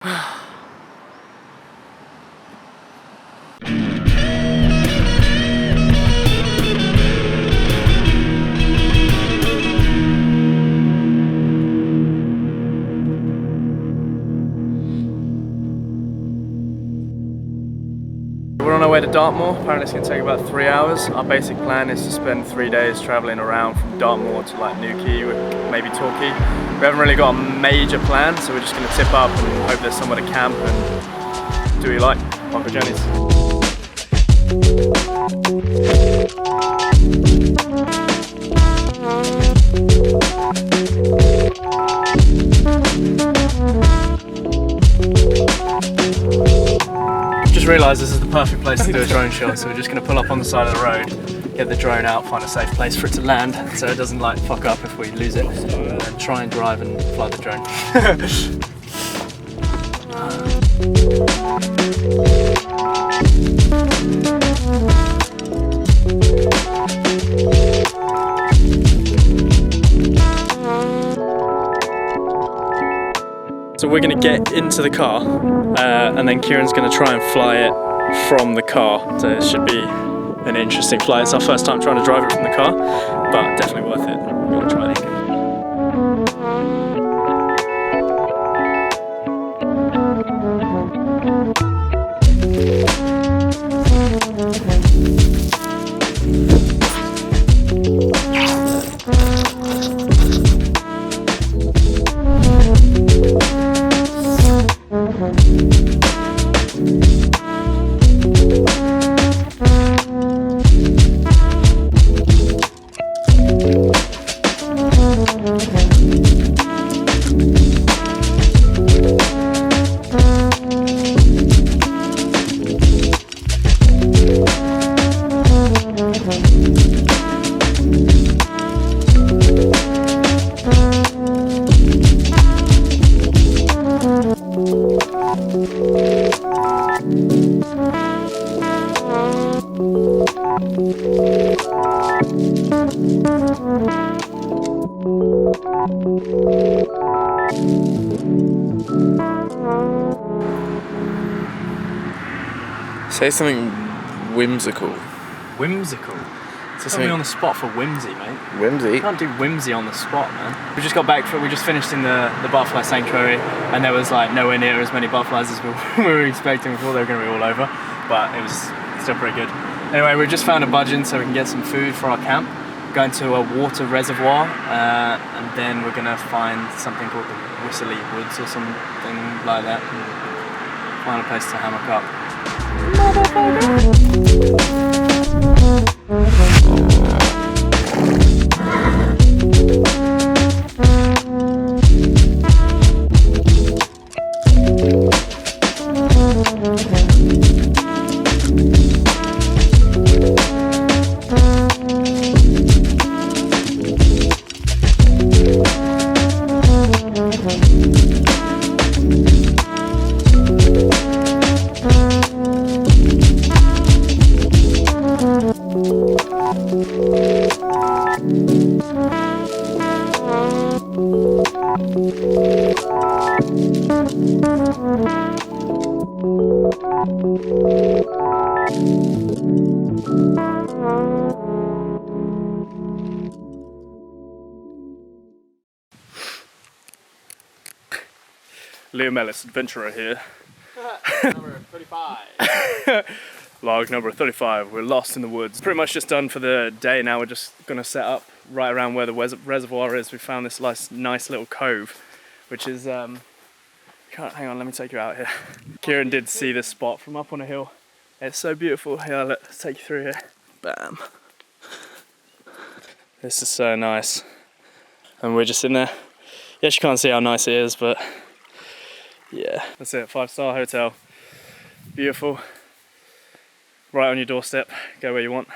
We're on our way to Dartmoor. Apparently it's going to take about 3 hours. Our basic plan is to spend 3 days travelling around from Dartmoor to like Newquay, maybe Torquay. We haven't really got a major plan, so we're just going to tip up and hope there's somewhere to camp and do what you like. Parkour journeys. Just realised this is the perfect place to do a drone shot, so we're just going to pull up on the side of the road, get the drone out, find a safe place for it to land so it doesn't like fuck up if we lose it, and try and drive and fly the drone. So we're going to get into the car and then Kieran's going to try and fly it from the car. So it should be an interesting flight. It's our first time trying to drive it from the car, but definitely worth it. We're going to try it. Say something whimsical. Whimsical? Something on the spot for whimsy, mate. Whimsy? You can't do whimsy on the spot, man. We just got back we just finished in the butterfly sanctuary, and there was like nowhere near as many butterflies as we were expecting. We thought they were going to be all over, but it was still pretty good. Anyway, we just found a budgeon so we can get some food for our camp. Going to a water reservoir, and then we're going to find something called the Whistly Woods or something like that, and find a place to hammock up. Liam Ellis, adventurer here. Number 35. Log number 35. We're lost in the woods. Pretty much just done for the day now. We're just gonna set up right around where the reservoir is. We found this nice little cove, which is hang on, let me take you out here. Kieran did see this spot from up on a hill. It's so beautiful. Here, let's take you through here. Bam. This is so nice. And we're just in there. Yes, you can't see how nice it is, but yeah, that's it. 5-star hotel. Beautiful. Right on your doorstep. Go where you want.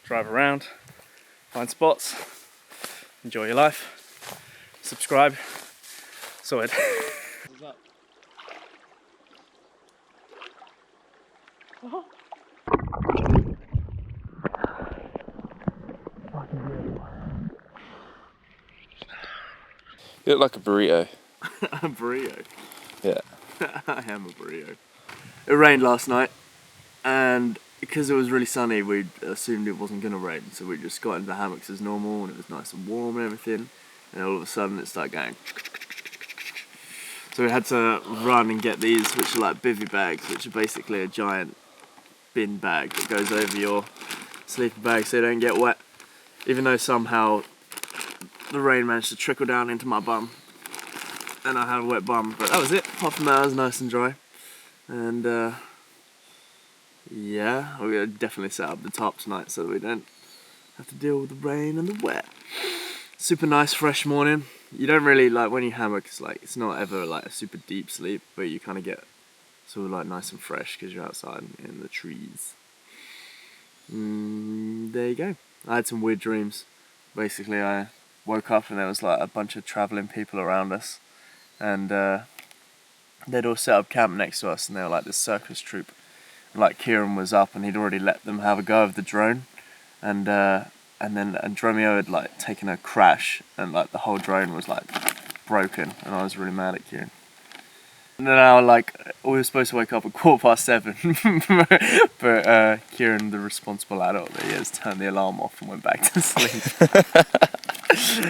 Drive around. Find spots. Enjoy your life. Subscribe. Sorted. What's up? Oh. You look like a burrito. A burrito? Yeah. I am a burrito. It rained last night, and because it was really sunny, we assumed it wasn't going to rain, so we just got into the hammocks as normal, and it was nice and warm and everything, and all of a sudden it started going. So we had to run and get these, which are like bivvy bags, which are basically a giant bin bag that goes over your sleeping bag so you don't get wet, even though somehow the rain managed to trickle down into my bum and I had a wet bum, but that was it. Apart from that, it was nice and dry. And yeah, we're gonna definitely set up the top tonight so that we don't have to deal with the rain and the wet. Super nice fresh morning. You don't really, like, when you hammock, it's not ever like a super deep sleep, but you kind of get sort of like nice and fresh because you're outside in the trees. There you go. I had some weird dreams. Basically, I woke up and there was like a bunch of travelling people around us, and they'd all set up camp next to us, and they were like this circus troupe. And like Kieran was up, and he'd already let them have a go of the drone, and Dromio had like taken a crash, and like the whole drone was like broken, and I was really mad at Kieran. And then we were supposed to wake up at 7:15, but Kieran, the responsible adult that he is, turned the alarm off and went back to sleep.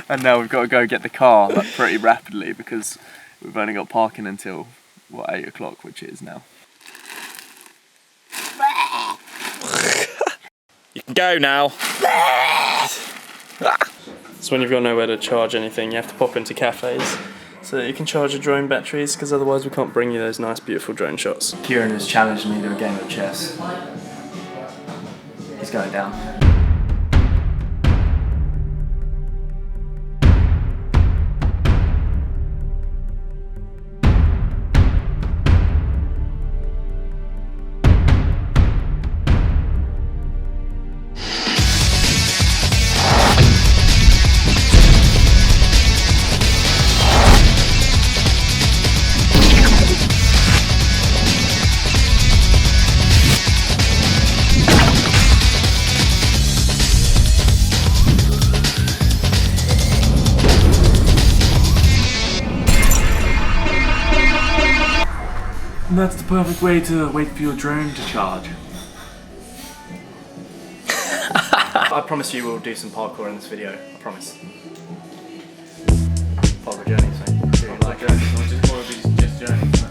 And now we've got to go get the car like pretty rapidly because we've only got parking until 8 o'clock, which it is now. You can go now. So when you've got nowhere to charge anything, you have to pop into cafes so that you can charge your drone batteries, because otherwise we can't bring you those nice beautiful drone shots. Kieran has challenged me to a game of chess. He's going down. And that's the perfect way to wait for your drone to charge. I promise you we'll do some parkour in this video, I promise. Parkour journey, so do you like journeys or just more of these just journeys?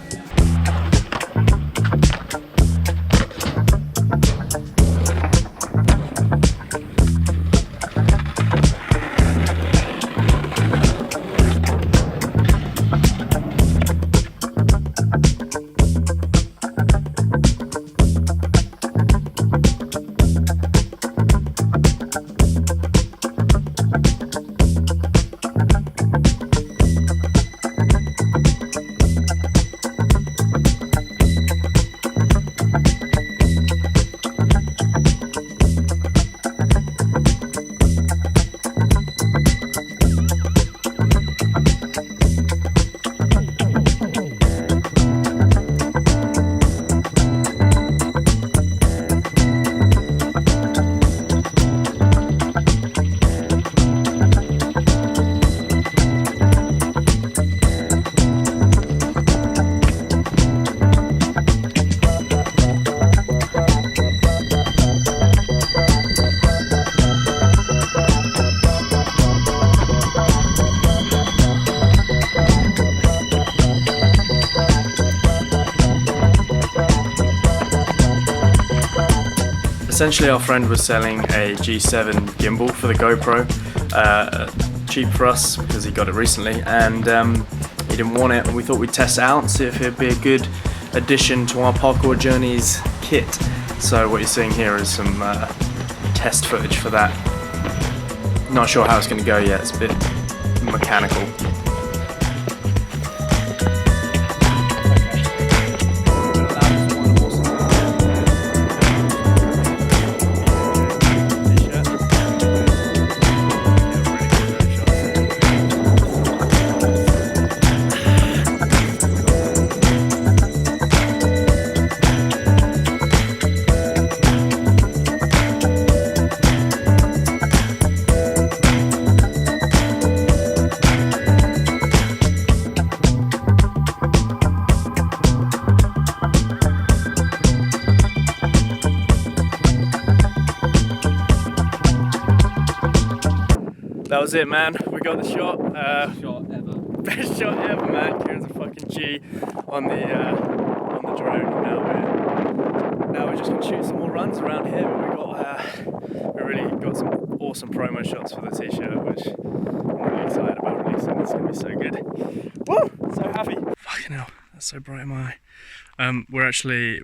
Essentially our friend was selling a G7 gimbal for the GoPro, cheap for us because he got it recently, and he didn't want it, and we thought we'd test it out and see if it'd be a good addition to our Parkour Journeys kit. So what you're seeing here is some test footage for that. Not sure how it's going to go yet, it's a bit mechanical. That was it, man. We got the shot. Shot ever. Best shot ever, man. Kieran's a fucking G on the drone. Now we're just gonna shoot some more runs around here. But we really got some awesome promo shots for the t-shirt, which I'm really excited about releasing. It's gonna be so good. Woo! So happy. Fucking hell, that's so bright in my eye.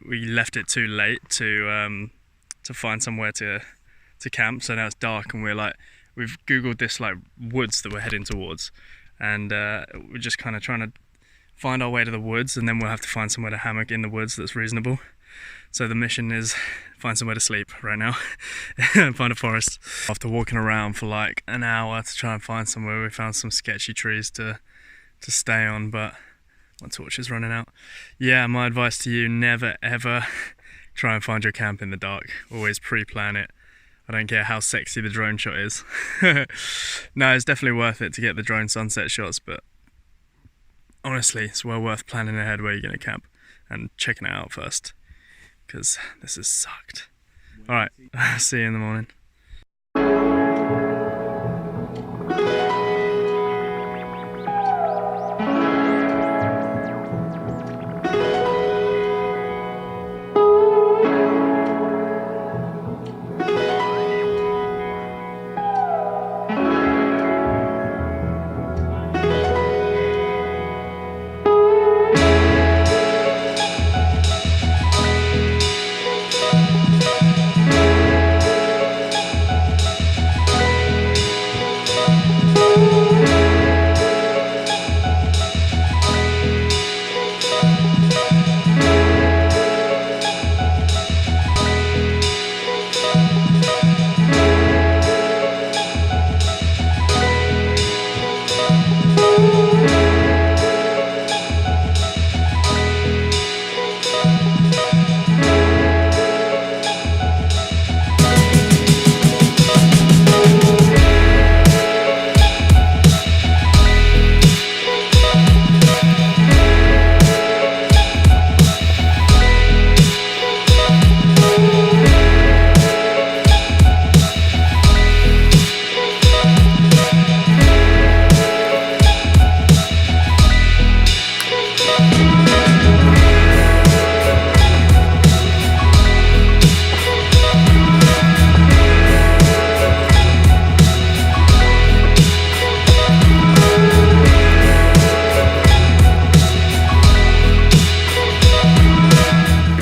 We left it too late to find somewhere to camp, so now it's dark and we've googled this like woods that we're heading towards, and we're just kind of trying to find our way to the woods, and then we'll have to find somewhere to hammock in the woods that's reasonable. So the mission is find somewhere to sleep right now. Find a forest. After walking around for like an hour to try and find somewhere, we found some sketchy trees to stay on, but my torch is running out. Yeah, my advice to you, never ever try and find your camp in the dark. Always pre-plan it. I don't care how sexy the drone shot is. No, it's definitely worth it to get the drone sunset shots, but honestly, it's well worth planning ahead where you're going to camp and checking it out first, because this has sucked. Alright, see you in the morning.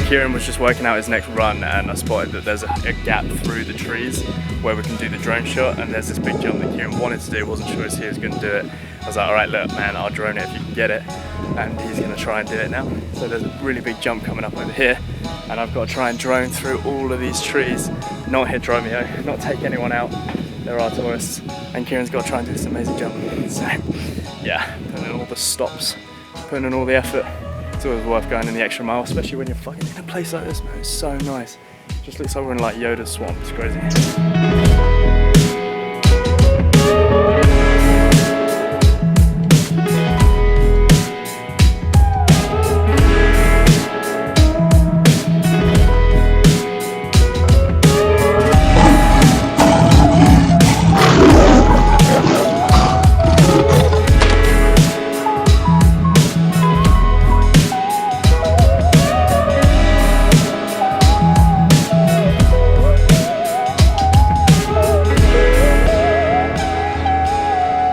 Kieran was just working out his next run, and I spotted that there's a gap through the trees where we can do the drone shot, and there's this big jump that Kieran wanted to do, wasn't sure if he was going to do it. I was like, alright, look man, I'll drone it if you can get it, and he's going to try and do it now. So there's a really big jump coming up over here, and I've got to try and drone through all of these trees, not hit Dromio, not take anyone out. There are tourists, and Kieran's got to try and do this amazing jump. So yeah, putting in all the stops, putting in all the effort. It's always worth going in the extra mile, especially when you're fucking in a place like this, man. It's so nice. Just looks like we're in like Yoda's swamp. It's crazy.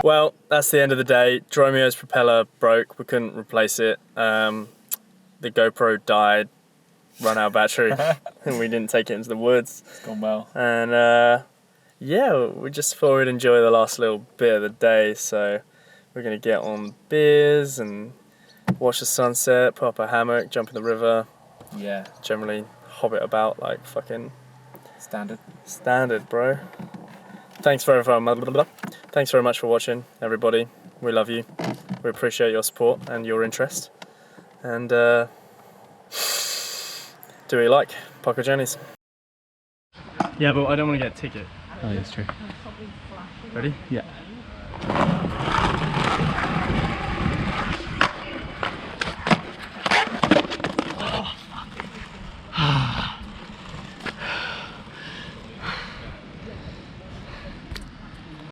Well, that's the end of the day. Dromio's propeller broke, we couldn't replace it. The GoPro died, run out of battery, and we didn't take it into the woods. It's gone well. And yeah, we just thought we'd enjoy the last little bit of the day, so we're gonna get on beers and watch the sunset, put up a hammock, jump in the river. Yeah. Generally hobbit about like fucking Standard, bro. Thanks very much for watching, everybody. We love you. We appreciate your support and your interest. And do what you like. Parkour journeys. Yeah, but I don't want to get a ticket. Oh, that's true. Ready? Yeah.